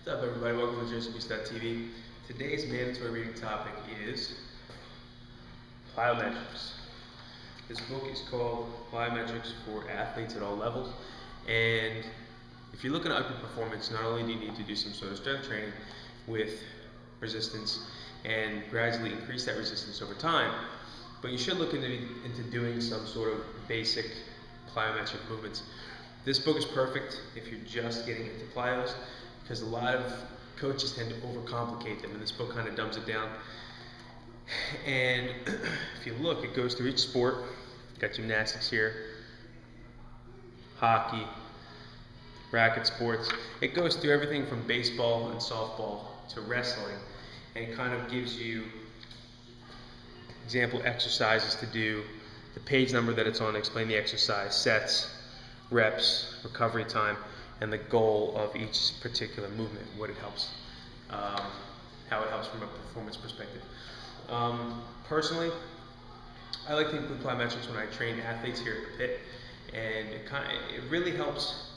What's up, everybody? Welcome to JCBs.tv. Today's mandatory reading topic is Plyometrics. This book is called Plyometrics for Athletes at All Levels. And if you're looking at upper performance, not only do you need to do some sort of strength training with resistance and gradually increase that resistance over time, but you should look into doing some sort of basic plyometric movements. This book is perfect if you're just getting into plyos, because a lot of coaches tend to overcomplicate them, and this book kind of dumbs it down. And if you look, it goes through each sport. Got gymnastics here, hockey, racket sports. It goes through everything from baseball and softball to wrestling, and it kind of gives you example exercises to do, the page number that it's on, explain the exercise, sets, reps, recovery time, and the goal of each particular movement, what it helps, how it helps from a performance perspective. Personally, I like to include plyometrics when I train athletes here at the pit, and it really helps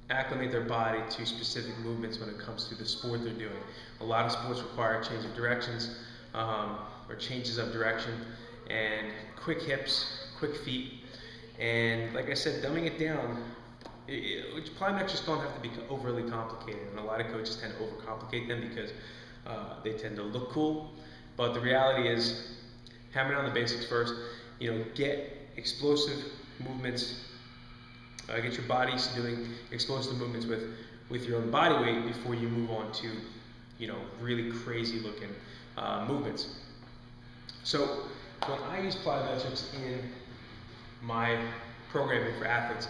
acclimate their body to specific movements when it comes to the sport they're doing. A lot of sports require change of directions, or changes of direction, and quick hips, quick feet, and like I said, dumbing it down. Plyometrics don't have to be overly complicated, and a lot of coaches tend to overcomplicate them because they tend to look cool. But the reality is, hammer down the basics first. Get explosive movements. Get your body used to doing explosive movements with your own body weight before you move on to, really crazy looking movements. So when I use plyometrics in my programming for athletes,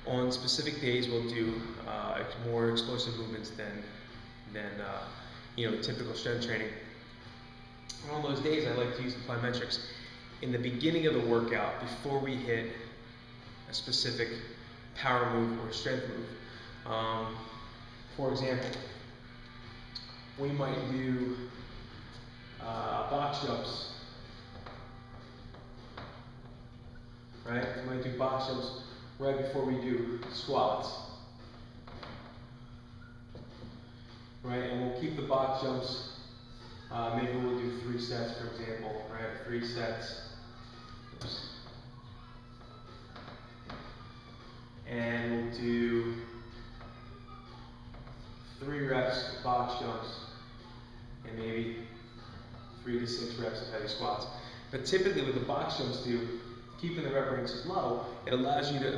on specific days we'll do more explosive movements than typical strength training. And on those days I like to use the plyometrics in the beginning of the workout before we hit a specific power move or strength move. For example, we might do box jumps. Right? We might do box jumps right before we do squats. Right? And we'll keep the box jumps. Maybe we'll do 3 sets, for example. Right? 3 sets. Oops. And we'll do 3 reps of box jumps and maybe 3 to 6 reps of heavy squats. But typically with the box jumps keeping the rep ranges low, it allows you to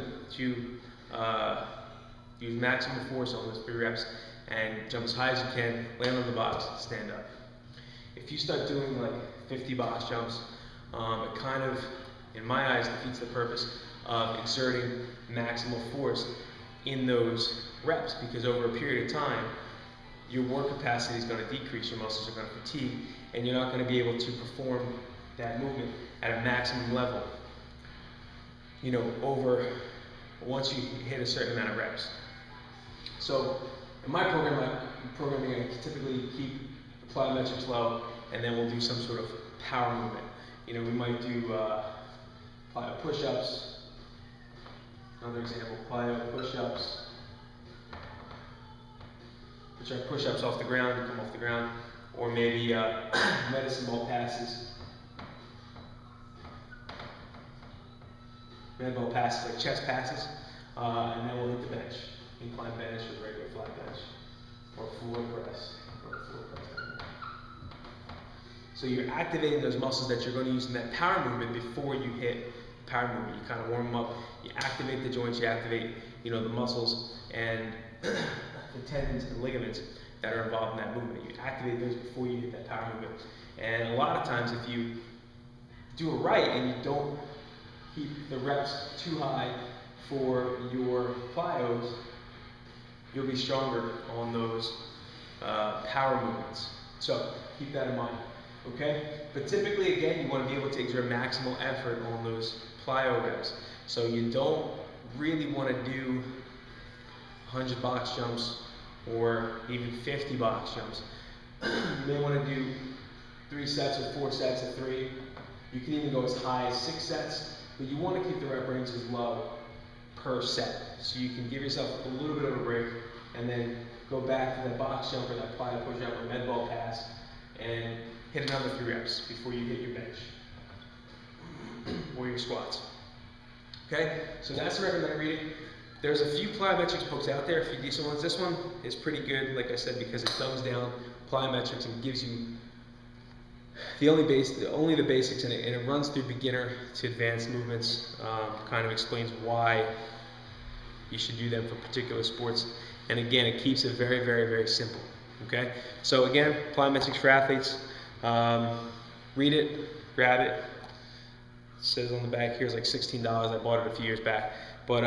use maximum force on those 3 reps and jump as high as you can, land on the box, and stand up. If you start doing like 50 box jumps, it kind of, in my eyes, defeats the purpose of exerting maximal force in those reps, because over a period of time, your work capacity is going to decrease, your muscles are going to fatigue, and you're not going to be able to perform that movement at a maximum level, once you hit a certain amount of reps. So in my programming, I typically keep the plyometrics low, and then we'll do some sort of power movement. We might do plyo push-ups. Another example, plyo push-ups, which are push-ups off the ground, you come off the ground, or maybe medicine ball passes. Medicine ball passes, like chest passes, and then we'll hit the bench, incline bench or regular flat bench, or floor press, So you're activating those muscles that you're going to use in that power movement before you hit the power movement. You kind of warm them up, you activate the joints, you activate the muscles and the tendons and ligaments that are involved in that movement. You activate those before you hit that power movement. And a lot of times if you do it right and you don't keep the reps too high for your plyos, you'll be stronger on those power movements. So keep that in mind, okay? But typically, again, you want to be able to exert maximal effort on those plyo reps. So you don't really want to do 100 box jumps or even 50 box jumps. You may want to do 3 sets or 4 sets of 3. You can even go as high as 6 sets. But you want to keep the rep ranges low per set, so you can give yourself a little bit of a break and then go back to that box jump or that plyo push jump or med ball pass and hit another 3 reps before you hit your bench or your squats. Okay, so that's the recommended reading. There's a few plyometrics books out there, a few decent ones. This one is pretty good, like I said, because it dumbs down plyometrics and gives you only the basics, and it runs through beginner to advanced movements. Kind of explains why you should do them for particular sports, and again, it keeps it very, very, very simple. Okay, so again, plyometrics for athletes. Read it, grab it. It says on the back here it's like $16. I bought it a few years back, but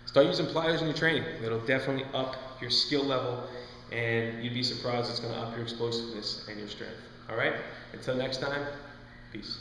start using plyos in your training. It'll definitely up your skill level, and you'd be surprised it's going to up your explosiveness and your strength. All right? Until next time, peace.